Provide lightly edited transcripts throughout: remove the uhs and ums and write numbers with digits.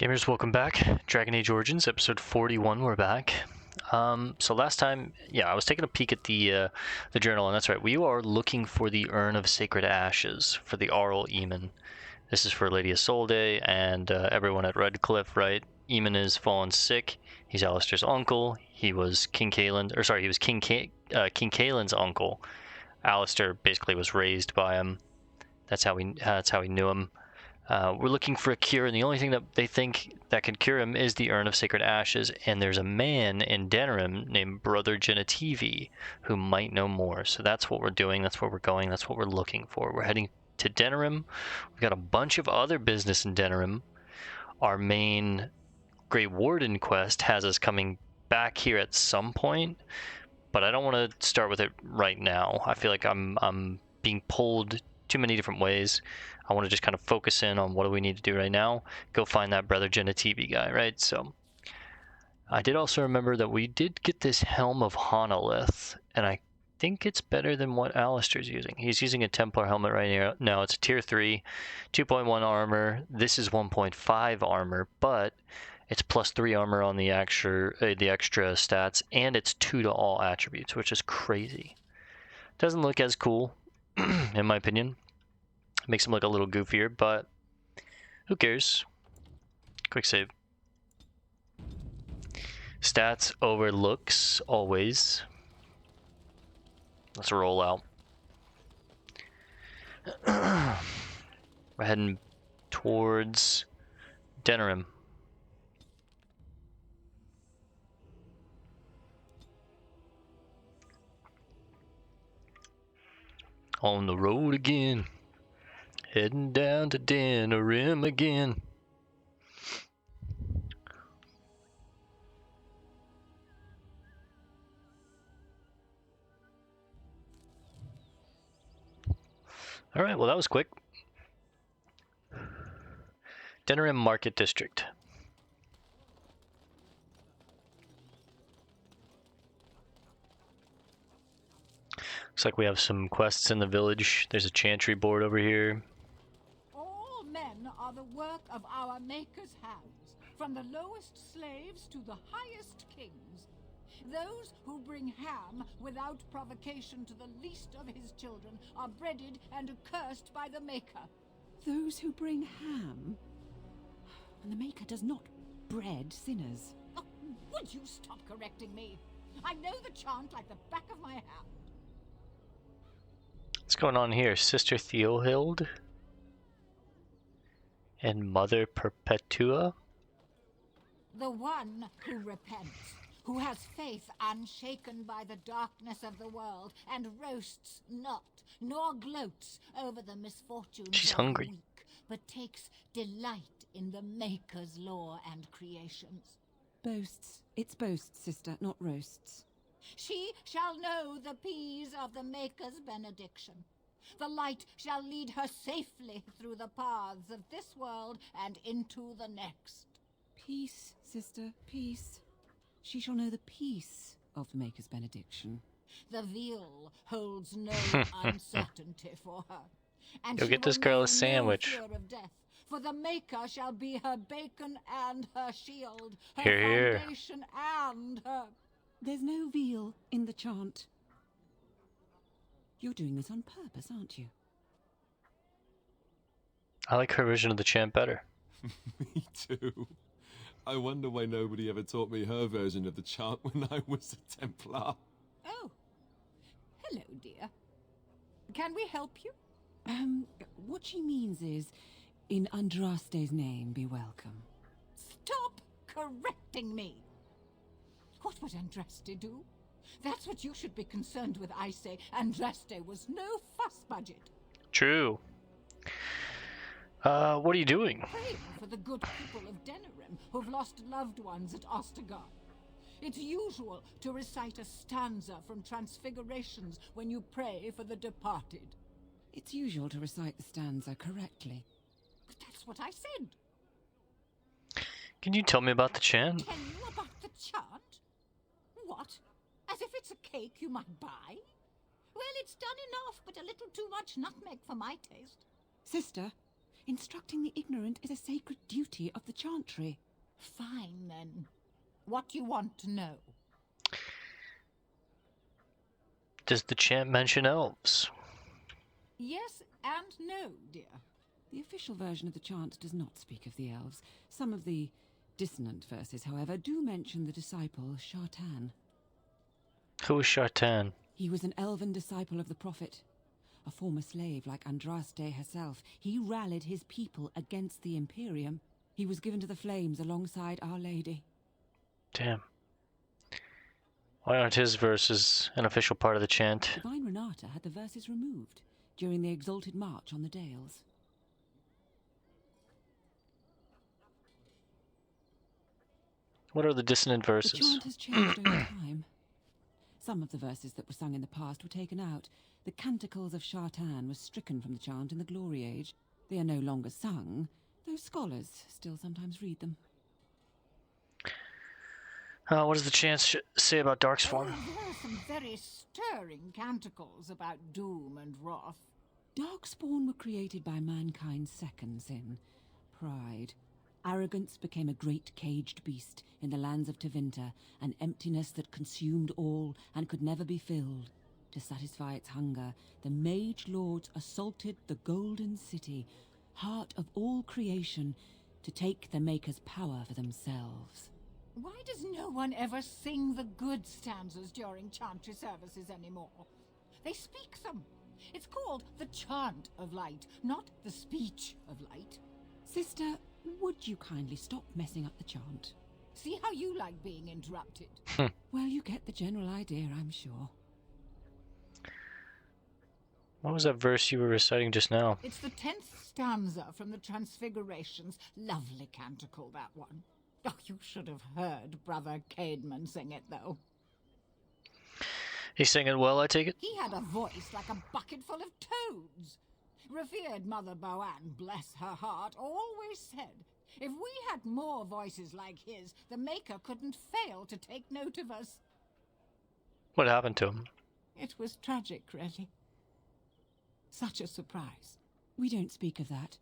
Gamers, welcome back. Dragon Age Origins, episode 41, we're back. So last time, I was taking a peek at the journal, and that's right, we are looking for the Urn of Sacred Ashes for the Arl Eamon. This is for Lady Isolde and everyone at Redcliffe, right? Eamon is fallen sick. He's Alistair's uncle. He was King Kaelin's uncle. Alistair basically was raised by him. That's how he knew him. We're looking for a cure, and the only thing that they think that can cure him is the Urn of Sacred Ashes, and there's a man in Denerim named Brother Genetivi who might know more. So that's what we're doing, that's where we're going, that's what we're looking for. We're heading to Denerim. We've got a bunch of other business in Denerim. Our main Great Warden quest has us coming back here at some point, but I don't want to start with it right now. I feel like I'm being pulled too many different ways. I want to just kind of focus in on what do we need to do right now. Go find that Brother Genetivi guy, right? So I did also remember that we did get this Helm of Hanalith, and I think it's better than what Alistair's using. He's using a Templar helmet right now. It's a tier 3, 2.1 armor. This is 1.5 armor, but it's plus 3 armor on the extra stats, and it's 2 to all attributes, which is crazy. Doesn't look as cool, in my opinion. Makes him look a little goofier, but who cares? Quick save. Stats over looks, always. Let's roll out. We're heading towards Denerim. On the road again. Heading down to Denerim again. Alright, well that was quick. Denerim Market District. Looks like we have some quests in the village. There's a chantry board over here. All men are the work of our Maker's hands, from the lowest slaves to the highest kings. Those who bring ham without provocation to the least of his children are breaded and accursed by the Maker. Those who bring ham? And the Maker does not bread sinners. Oh, would you stop correcting me? I know the chant like the back of my hand. What's going on here? Sister Theohild? And Mother Perpetua? The one who repents, who has faith unshaken by the darkness of the world, and roasts not, nor gloats over the misfortunes She's of hungry. the weak, but takes delight in the Maker's law and creations. Boasts. It's boasts, sister, not roasts. She shall know the peace of the Maker's benediction. The light shall lead her safely through the paths of this world and into the next. Peace, sister, peace. She shall know the peace of the Maker's benediction. The veal holds no uncertainty for her. And Go she get this will girl know a sandwich. No fear of death, for the Maker shall be her bacon and her shield, her Hear, hear. foundation and her... There's no veal in the chant. You're doing this on purpose, aren't you? I like her version of the chant better. Me too. I wonder why nobody ever taught me her version of the chant when I was a Templar. Oh, hello, dear. Can we help you? What she means is, in Andraste's name, be welcome. Stop correcting me. What would Andraste do? That's what you should be concerned with, I say. Andraste was no fuss budget. True. What are you doing? Praying for the good people of Denerim who've lost loved ones at Ostagar. It's usual to recite a stanza from Transfigurations when you pray for the departed. It's usual to recite the stanza correctly. But that's what I said. Can you tell me about the chant? Tell you about the chant? What? As if it's a cake you might buy? Well, it's done enough, but a little too much nutmeg for my taste. Sister, Instructing the ignorant is a sacred duty of the chantry. Fine, then. What do you want to know? Does the chant mention elves? Yes and no, dear. The official version of the chant does not speak of the elves. Some of the dissonant verses, however, do mention the disciple Shartan. Who is Shartan? He was an elven disciple of the prophet. A former slave like Andraste herself, he rallied his people against the Imperium. He was given to the flames alongside Our Lady. Damn. Why aren't his verses an official part of the chant? Divine Renata had the verses removed during the exalted march on the Dales. What are the dissonant The verses? chant has changed over time. Some of the verses that were sung in the past were taken out. The canticles of Shartan were stricken from the chant in the Glory Age. They are no longer sung, though scholars still sometimes read them. What does the chant say about darkspawn? There are some very stirring canticles about doom and wrath. Darkspawn were created by mankind's second sin, pride. Arrogance became a great caged beast in the lands of Tevinter, an emptiness that consumed all and could never be filled. To satisfy its hunger, the mage lords assaulted the Golden City, heart of all creation, to take the Maker's power for themselves. Why does no one ever sing the good stanzas during chantry services anymore? They speak them. It's called the Chant of Light, not the Speech of Light. Sister, would you kindly stop messing up the chant? See how you like being interrupted. Well, you get the general idea, I'm sure. What was that verse you were reciting just now? It's the 10th stanza from the Transfigurations. Lovely canticle, that one. Oh, you should have heard Brother Caedmon sing it, though. He sang it well, I take it? He had a voice like a bucket full of toads. Revered Mother Boanne, bless her heart, always said, if we had more voices like his, the Maker couldn't fail to take note of us. What happened to him? It was tragic, really. Such a surprise. We don't speak of that.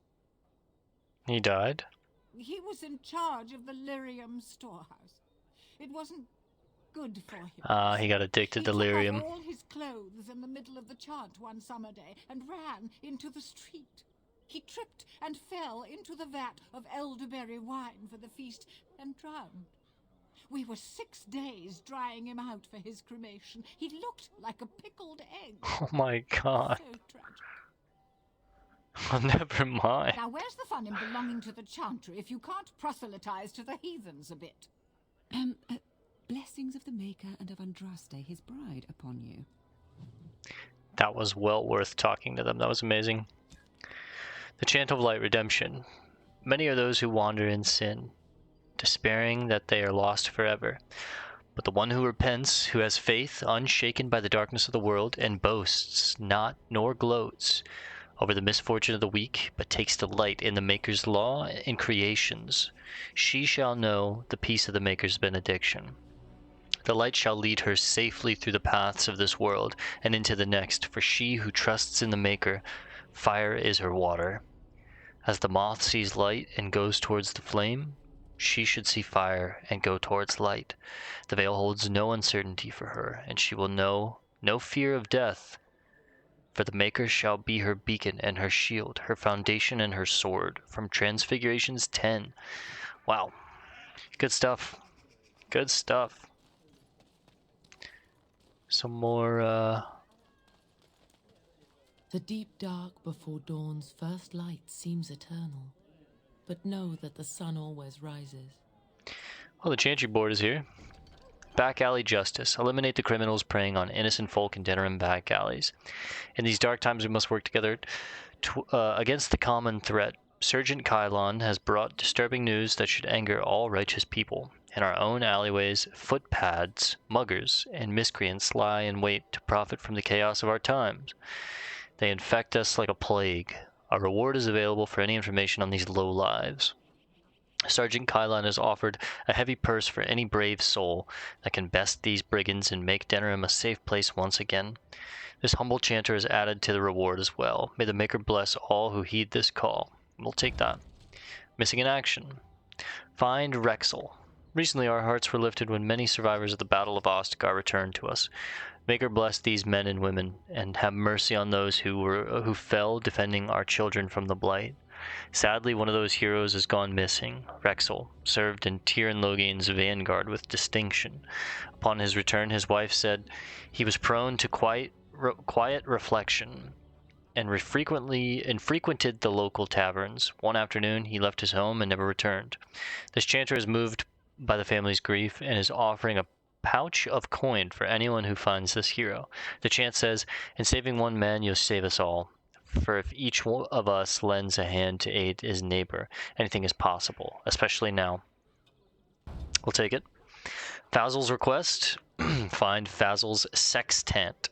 He died? He was in charge of the lyrium storehouse. It wasn't good for him. He got addicted to He took lyrium. off all his clothes in the middle of the chant one summer day and ran into the street. He tripped and fell into the vat of elderberry wine for the feast and drowned. We were 6 days drying him out for his cremation. He looked like a pickled egg. Oh my god. So tragic. Well, never mind. Now, where's the fun in belonging to the chantry if you can't proselytize to the heathens a bit? Blessings of the Maker and of Andraste, his bride, upon you. That was well worth talking to them. That was amazing. The Chant of Light Redemption. Many are those who wander in sin, despairing that they are lost forever. But the one who repents, who has faith unshaken by the darkness of the world, and boasts not nor gloats over the misfortune of the weak, but takes delight in the Maker's law and creations, she shall know the peace of the Maker's benediction. The light shall lead her safely through the paths of this world and into the next, for she who trusts in the Maker, fire is her water. As the moth sees light and goes towards the flame, she should see fire and go towards light. The veil holds no uncertainty for her, and she will know no fear of death, for the Maker shall be her beacon and her shield, her foundation and her sword. From Transfigurations 10. Wow. Good stuff. Good stuff. Some more, The deep dark before dawn's first light seems eternal, but know that the sun always rises. Well, the chantry board is here. Back alley justice. Eliminate the criminals preying on innocent folk in Denerim back alleys. In these dark times, we must work together against the common threat. Sergeant Kylon has brought disturbing news that should anger all righteous people. In our own alleyways, footpads, muggers, and miscreants lie in wait to profit from the chaos of our times. They infect us like a plague. A reward is available for any information on these low lives. Sergeant Kylon has offered a heavy purse for any brave soul that can best these brigands and make Denerim a safe place once again. This humble chanter is added to the reward as well. May the Maker bless all who heed this call. We'll take that. Missing in action. Find Rexel. Recently our hearts were lifted when many survivors of the Battle of Ostagar returned to us. Maker bless these men and women, and have mercy on those who fell defending our children from the blight. Sadly, one of those heroes has gone missing. Rexel served in Tyrion Logain's vanguard with distinction. Upon his return, his wife said he was prone to quiet reflection and frequented the local taverns. One afternoon, he left his home and never returned. This chanter is moved by the family's grief and is offering a pouch of coin for anyone who finds this hero. The chant says, "In saving one man, you'll save us all. For if each of us lends a hand to aid his neighbor, anything is possible, especially now." We'll take it. Fazil's request. Find Fazil's sextant.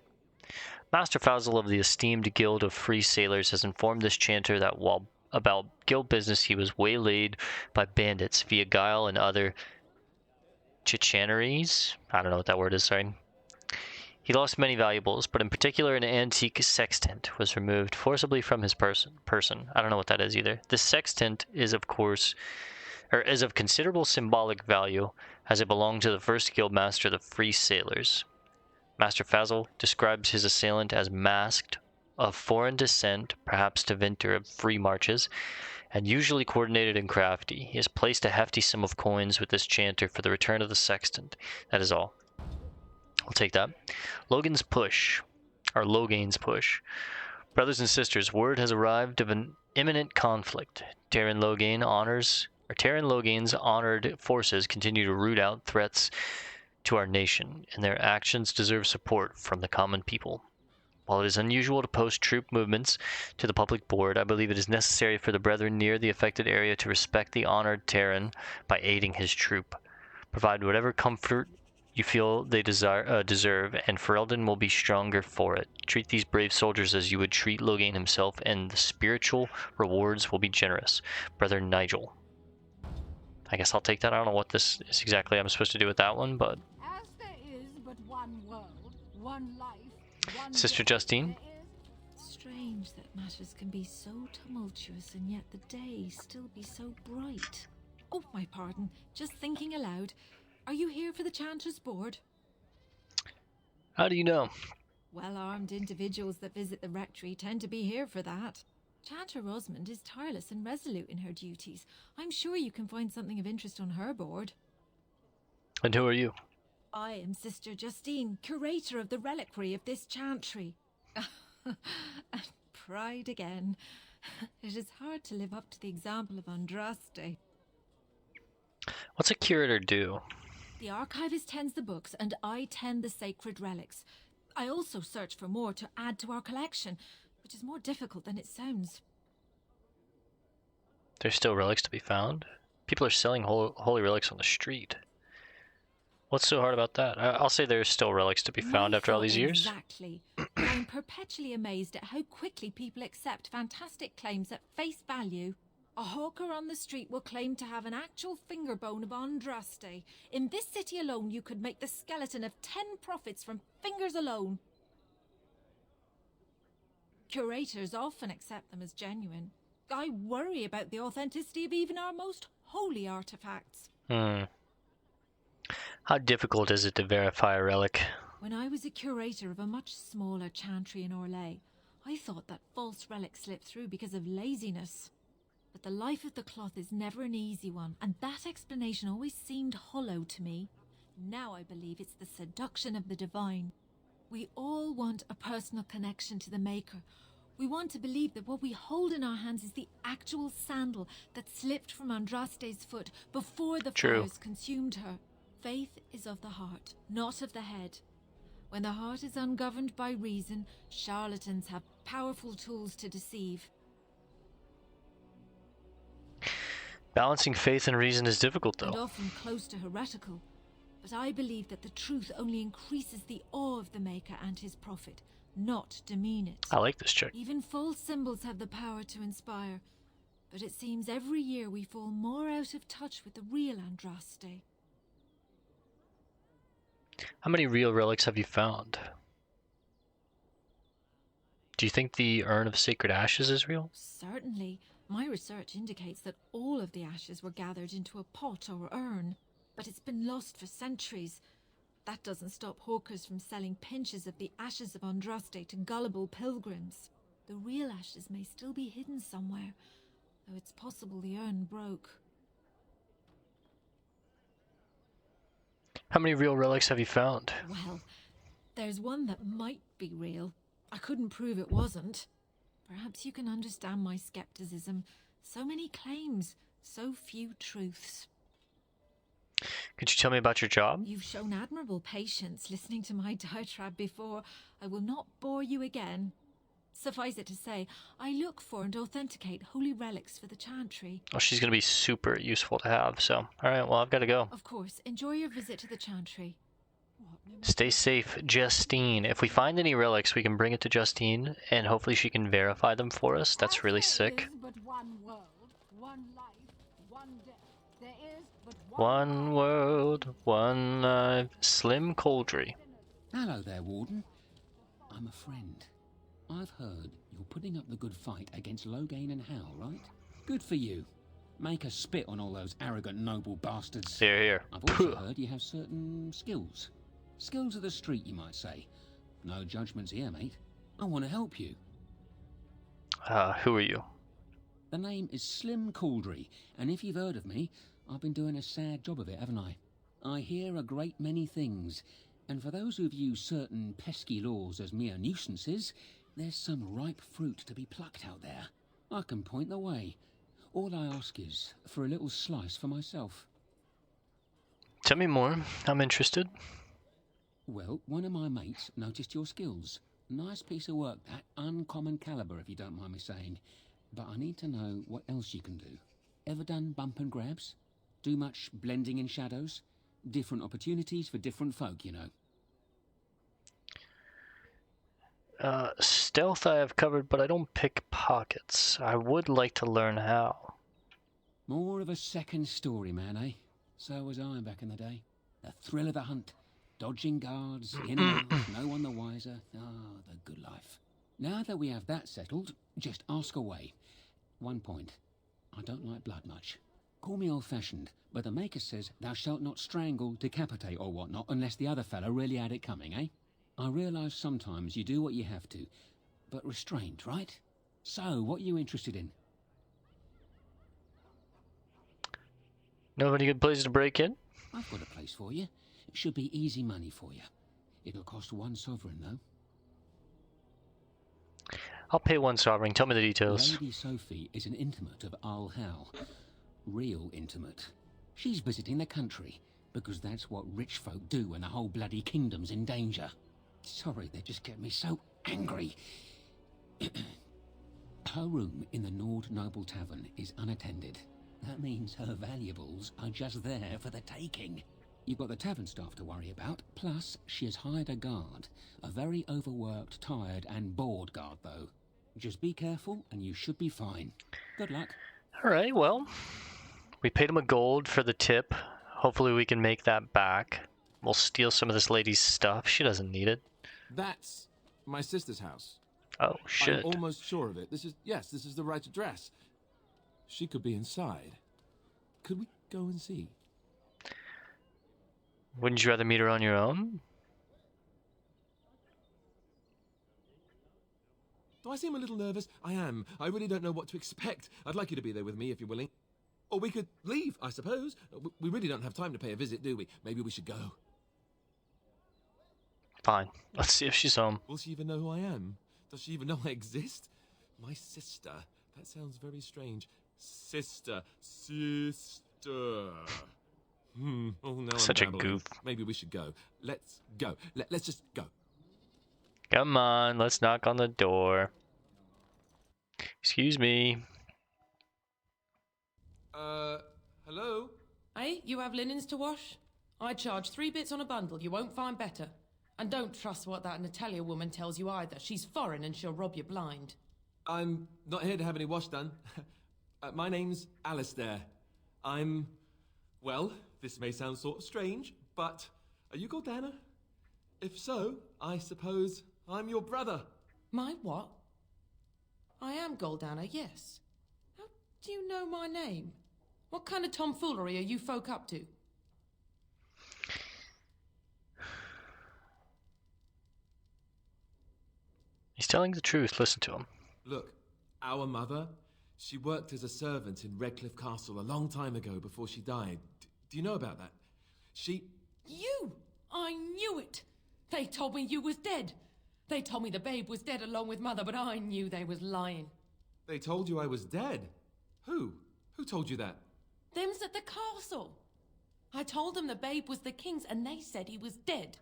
Master Fazil of the esteemed Guild of Free Sailors has informed this chanter that while about guild business he was waylaid by bandits via guile and other chicaneries. I don't know what that word is, sorry. He lost many valuables, but in particular an antique sextant was removed forcibly from his person. I don't know what that is either. This sextant is of considerable symbolic value, as it belonged to the first guild master of the Free Sailors. Master Fazil describes his assailant as masked, of foreign descent, perhaps Tevinter of free marches, and usually coordinated and crafty. He has placed a hefty sum of coins with this chanter for the return of the sextant. That is all. I'll take that. Logain's push. Brothers and sisters, word has arrived of an imminent conflict. Tevinter Logain's honored forces continue to root out threats to our nation, and their actions deserve support from the common people. While it is unusual to post troop movements to the public board, I believe it is necessary for the brethren near the affected area to respect the honored Terran by aiding his troop. Provide whatever comfort you feel they deserve, and Ferelden will be stronger for it. Treat these brave soldiers as you would treat Logain himself, and the spiritual rewards will be generous. Brother Nigel. I guess I'll take that. I don't know what this is exactly I'm supposed to do with that one, but... As there is but one world, one life, one Sister death, Justine? there is Strange that matters can be so tumultuous and yet the day still be so bright. Oh, my pardon. Just thinking aloud. Are you here for the Chanter's Board? How do you know? Well-armed individuals that visit the rectory tend to be here for that. Chanter Rosamond is tireless and resolute in her duties. I'm sure you can find something of interest on her board. And who are you? I am Sister Justine, curator of the reliquary of this chantry. And pride again. It is hard to live up to the example of Andraste. What's a curator do? The archivist tends the books, and I tend the sacred relics. I also search for more to add to our collection, which is more difficult than it sounds. There's still relics to be found? People are selling holy relics on the street. What's so hard about that? I'll say there's still relics to be found after all these years. Exactly. I'm perpetually amazed at how quickly people accept fantastic claims at face value. A hawker on the street will claim to have an actual finger bone of Andraste. In this city alone, you could make the skeleton of 10 prophets from fingers alone. Curators often accept them as genuine. I worry about the authenticity of even our most holy artifacts. How difficult is it to verify a relic? When I was a curator of a much smaller chantry in Orlais, I thought that false relics slipped through because of laziness. But the life of the cloth is never an easy one, and that explanation always seemed hollow to me. Now I believe it's the seduction of the divine. We all want a personal connection to the Maker. We want to believe that what we hold in our hands is the actual sandal that slipped from Andraste's foot before the fires consumed her. Faith is of the heart, not of the head. When the heart is ungoverned by reason, charlatans have powerful tools to deceive. Balancing faith and reason is difficult, though. And often close to heretical. But I believe that the truth only increases the awe of the Maker and his prophet, not demean it. I like this chick. Even false symbols have the power to inspire. But it seems every year we fall more out of touch with the real Andraste. How many real relics have you found? Do you think the Urn of Sacred Ashes is real? Certainly. My research indicates that all of the ashes were gathered into a pot or urn, but it's been lost for centuries. That doesn't stop hawkers from selling pinches of the ashes of Andraste to gullible pilgrims. The real ashes may still be hidden somewhere, though it's possible the urn broke. How many real relics have you found? Well, there's one that might be real. I couldn't prove it wasn't. Perhaps you can understand my skepticism. So many claims, so few truths. Could you tell me about your job? You've shown admirable patience listening to my diatribe before. I will not bore you again. Suffice it to say, I look for and authenticate holy relics for the chantry. Oh, she's going to be super useful to have, so... Alright, well, I've got to go. Of course, enjoy your visit to the chantry. Stay safe, Justine. If we find any relics, we can bring it to Justine, and hopefully she can verify them for us. That's really sick. There is but one world, one life, one death. There is but One world, one life. Slim Coldry. Hello there, Warden. I'm a friend. I've heard you're putting up the good fight against Loghain and Hal, right? Good for you. Make us spit on all those arrogant noble bastards. Here, here. I've also heard you have certain skills. Skills of the street, you might say. No judgments here, mate. I want to help you. Who are you? The name is Slim Coldry, and if you've heard of me, I've been doing a sad job of it, haven't I? I hear a great many things, and for those who view certain pesky laws as mere nuisances, there's some ripe fruit to be plucked out there. I can point the way. All I ask is for a little slice for myself. Tell me more. I'm interested. Well, one of my mates noticed your skills. Nice piece of work, that. Uncommon caliber, if you don't mind me saying. But I need to know what else you can do. Ever done bump and grabs? Do much blending in shadows? Different opportunities for different folk, you know. Stealth I have covered, but I don't pick pockets. I would like to learn how. More of a second story man, eh? So was I back in the day. The thrill of the hunt. Dodging guards, in and out, no one the wiser. Ah, the good life. Now that we have that settled, just ask away. One point. I don't like blood much. Call me old-fashioned, but the Maker says thou shalt not strangle, decapitate or whatnot unless the other fella really had it coming, eh? I realise sometimes you do what you have to, but restrained, right? So, what are you interested in? Know of any good places to break in? I've got a place for you. It should be easy money for you. It'll cost 1 sovereign, though. I'll pay 1 sovereign. Tell me the details. Lady Sophie is an intimate of Al Hal. Real intimate. She's visiting the country, because that's what rich folk do when the whole bloody kingdom's in danger. Sorry, they just get me so angry. Her room in the Nord Noble Tavern is unattended. That means her valuables are just there for the taking. You've got the tavern staff to worry about, plus she has hired a guard. A very overworked, tired and bored guard, though. Just be careful and you should be fine. Good luck. Alright, well, we paid him a gold for the tip. Hopefully we can make that back. We'll steal some of this lady's stuff. She doesn't need it. That's my sister's house. Oh, shit. I'm almost sure of it. This is the right address. She could be inside. Could we go and see? Wouldn't you rather meet her on your own? Do I seem a little nervous? I am. I really don't know what to expect. I'd like you to be there with me if you're willing. Or we could leave, I suppose. We really don't have time to pay a visit, do we? Maybe we should go. Fine. Let's see if she's home. Will she even know who I am? Does she even know I exist? My sister. That sounds very strange. Sister. Oh, no, Such a I'm babbling. goof. Maybe we should go. Let's go. Let's just go. Come on, let's knock on the door. Excuse me. Hello? Hey, you have linens to wash? I charge 3 bits on a bundle, you won't find better. And don't trust what that Natalia woman tells you either. She's foreign and she'll rob you blind. I'm not here to have any wash done. My name's Alistair. Well, this may sound sort of strange, but are you Gordana? If so, I suppose I'm your brother. My what? I am Goldana, yes. How Do you know my name? What kind of tomfoolery are you folk up to? He's telling the truth. Listen to him. Look, our mother, she worked as a servant in Redcliffe Castle a long time ago before she died. Do you know about that? You! I knew it! They told me you was dead. They told me the babe was dead along with mother, but I knew they was lying. They told you I was dead? Who? Who told you that? Them's at the castle. I told them the babe was the king's and they said he was dead.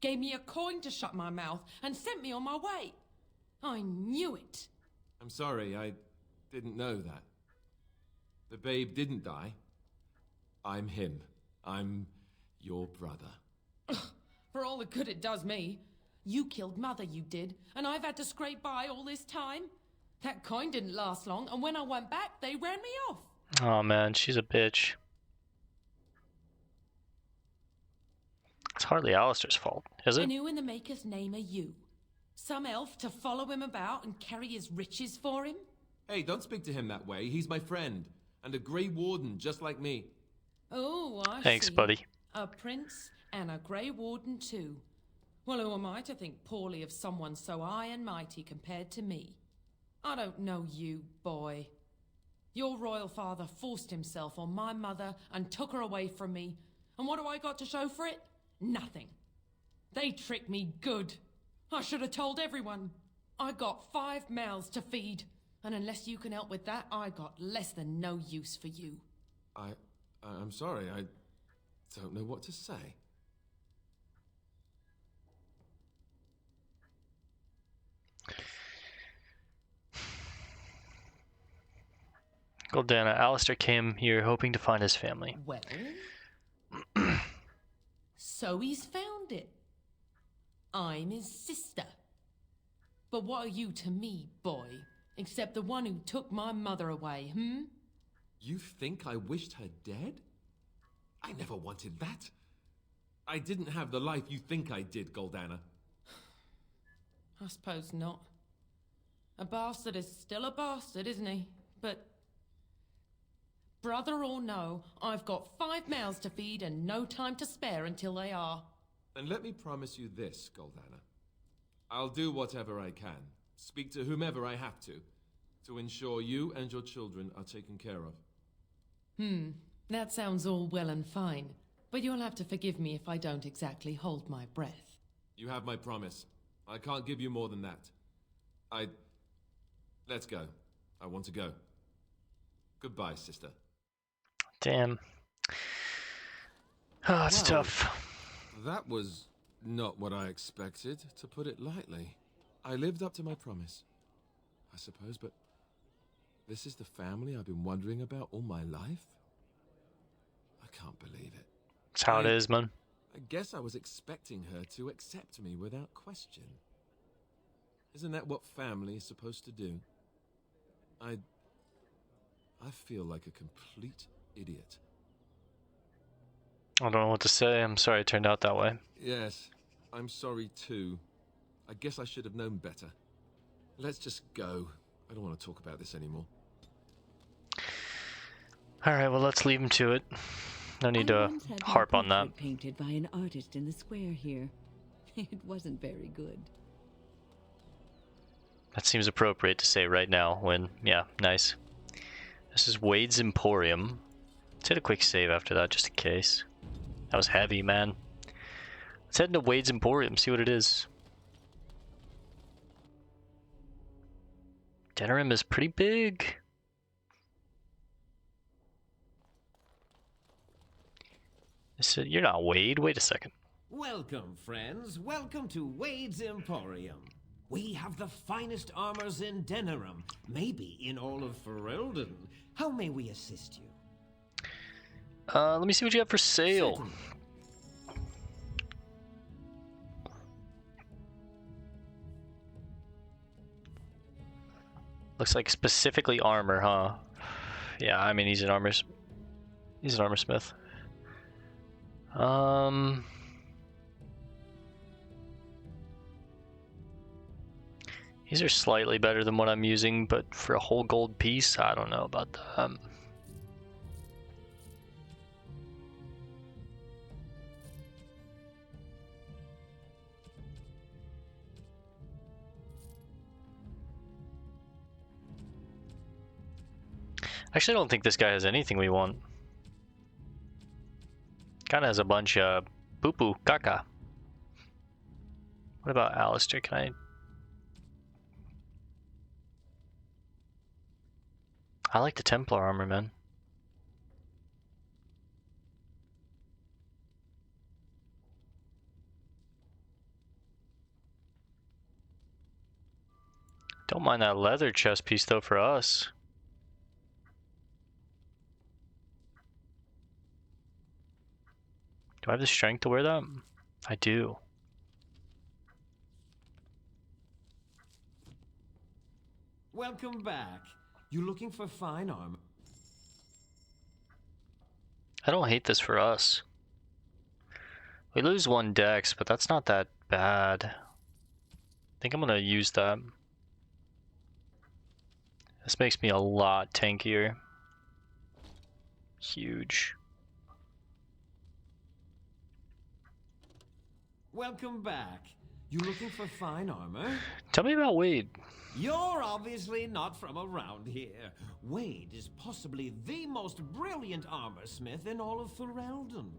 Gave me a coin to shut my mouth and sent me on my way. I knew it. I'm sorry, I didn't know that. The babe didn't die. I'm him. I'm your brother. For all the good it does me. You killed mother, you did, and I've had to scrape by all this time. That coin didn't last long, and when I went back, they ran me off. Oh man, she's a bitch. It's hardly Alistair's fault, is it? And who in the Maker's name are you? Some elf to follow him about and carry his riches for him? Hey, don't speak to him that way. He's my friend, and a Grey Warden just like me. Oh, I Thanks, see. buddy. A prince and a Grey Warden too. Well, who am I to think poorly of someone so high and mighty compared to me? I don't know you, boy. Your royal father forced himself on my mother and took her away from me. And what do I got to show for it? Nothing. They tricked me good. I should have told everyone. I got 5 mouths to feed. And unless you can help with that, I got less than no use for you. I'm sorry, I don't know what to say. Goldana, Alistair came here hoping to find his family. Well, so he's found it. I'm his sister. But what are you to me, boy, except the one who took my mother away, hmm? You think I wished her dead? I never wanted that. I didn't have the life you think I did, Goldana. I suppose not. A bastard is still a bastard, isn't he? But brother or no, I've got 5 mouths to feed and no time to spare until they are. And let me promise you this, Goldana. I'll do whatever I can, speak to whomever I have to ensure you and your children are taken care of. That sounds all well and fine, but you'll have to forgive me if I don't exactly hold my breath. You have my promise. I can't give you more than that. Let's go. I want to go. Goodbye, sister. Damn. Oh, it's Well, tough. That was not what I expected, to put it lightly. I lived up to my promise, I suppose, but this is the family I've been wondering about all my life? I can't believe it. It's how it is, man. I guess I was expecting her to accept me without question. Isn't that what family is supposed to do? I feel like a complete idiot. I don't know what to say. I'm sorry it turned out that way. Yes, I'm sorry too. I guess I should have known better. Let's just go. I don't want to talk about this anymore. Alright, well, let's leave him to it. No need to once had my harp on that. portrait painted by an artist in the square here. It wasn't very good. That seems appropriate to say right now when, yeah, nice. This is Wade's Emporium. Let's hit a quick save after that, just in case. That was heavy, man. Let's head into Wade's Emporium, see what it is. Denerim is pretty big. You're not Wade, wait a second. Welcome, friends. Welcome to Wade's Emporium. We have the finest armors in Denerim, maybe in all of Ferelden. How may we assist you? Let me see what you have for sale. Certainly. Looks like specifically armor, huh? Yeah, I mean he's an armorsmith. These are slightly better than what I'm using, but for a whole gold piece, I don't know about that. Actually, I don't think this guy has anything we want. Kinda has a bunch of poo-poo, caca. What about Alistair? Can I like the Templar armor, man. Don't mind that leather chest piece, though, for us. Do I have the strength to wear that? I do. Welcome back. You looking for fine armor? I don't hate this for us. We lose 1 dex, but that's not that bad. I think I'm gonna use that. This makes me a lot tankier. Huge. Welcome back. You looking for fine armor? Tell me about Wade. You're obviously not from around here. Wade is possibly the most brilliant armorsmith in all of Ferelden.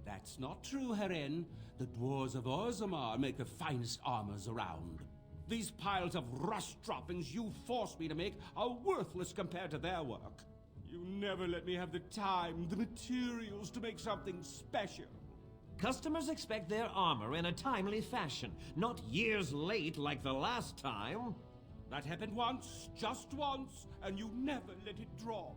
That's not true, Herin. The dwarves of Orzammar make the finest armors around. These piles of rust droppings you force me to make are worthless compared to their work. You never let me have the time, the materials to make something special. Customers expect their armor in a timely fashion, not years late like the last time. That happened once, just once, and you never let it drop.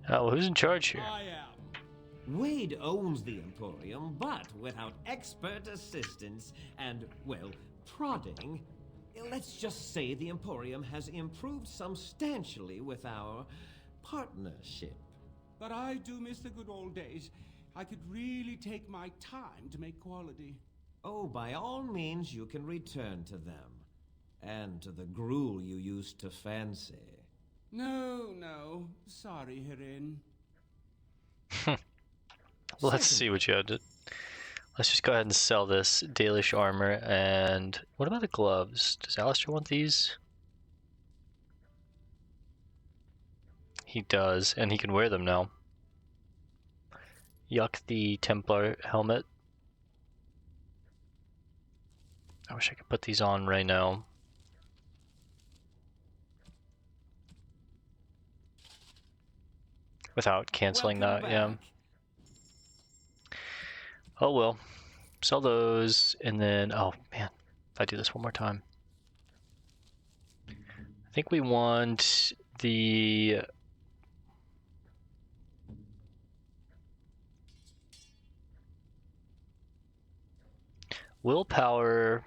Well, who's in charge here? I am. Wade owns the Emporium, but without expert assistance and, well, prodding, let's just say the Emporium has improved substantially with our partnership. But I do miss the good old days. I could really take my time to make quality. Oh, by all means, you can return to them. And to the gruel you used to fancy. No. Sorry, Herin. Let's see what you had to... Let's just go ahead and sell this Dalish armor. And what about the gloves? Does Alistair want these? He does, and he can wear them now. Yuck the Templar helmet. I wish I could put these on right now. Without canceling Welcome that, yeah. back. Oh well. Sell those, and then, oh man, if I do this one more time. I think we want the... Willpower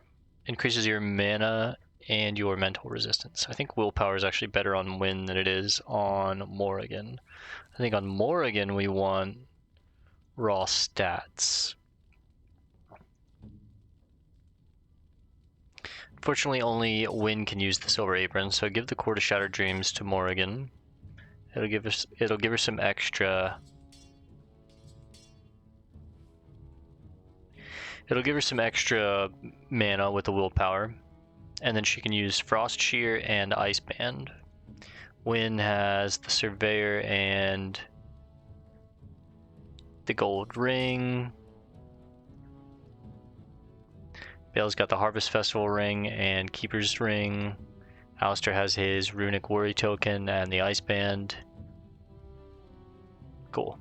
increases your mana and your mental resistance. I think willpower is actually better on Wynn than it is on Morrigan. I think on Morrigan we want raw stats. Unfortunately, only Wynn can use the Silver Apron, so give the Core of Shattered Dreams to Morrigan. It'll give her some extra... It'll give her some extra mana with the willpower, and then she can use Frost Shear and Ice Band. Wynn has the Surveyor and the Gold Ring. Bale's got the Harvest Festival Ring and Keeper's Ring. Alistair has his Runic Worry Token and the Ice Band. Cool.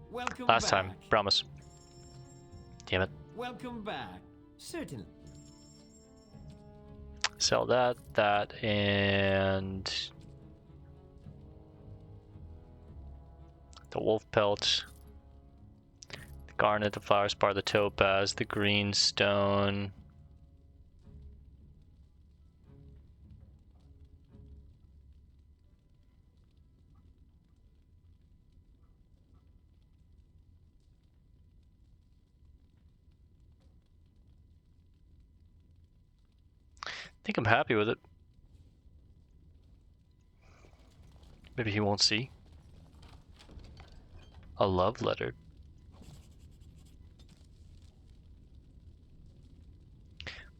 Welcome Last back. time, promise. Damn it. Welcome back. Certainly. Sell that, and the wolf pelt, the garnet, the flower spar, the topaz, the green stone. think I'm happy with it. Maybe he won't see. A love letter.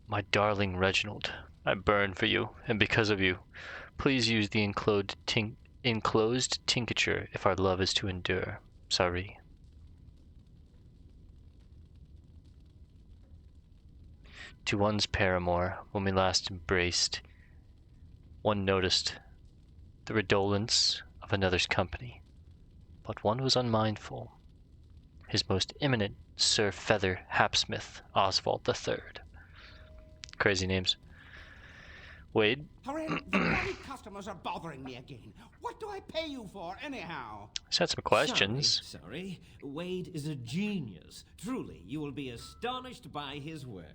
My darling Reginald, I burn for you, and because of you. Please use the enclosed tincture if our love is to endure. Sorry. To one's paramour, when we last embraced, one noticed the redolence of another's company, but one was unmindful. His most eminent Sir Feather Hapsmith Oswald III. Crazy names. Wade? Hooray, the bloody customers are bothering me again. What do I pay you for, anyhow? Just had some questions. Sorry. Wade is a genius. Truly, you will be astonished by his work.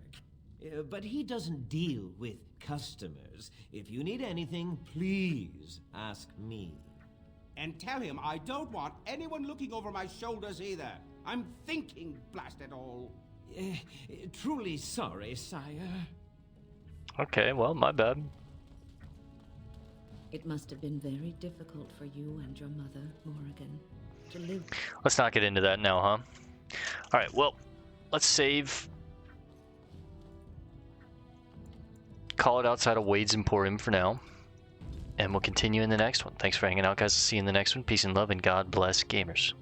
But he doesn't deal with customers. If you need anything, please ask me. And tell him I don't want anyone looking over my shoulders either. I'm thinking, blast it all. Truly sorry, sire. Okay, well, my bad. It must have been very difficult for you and your mother, Morrigan, to live. Let's not get into that now, huh? Alright, well, let's save. Call it outside of Wade's Emporium for now. And we'll continue in the next one. Thanks for hanging out, guys. See you in the next one. Peace and love, and God bless gamers.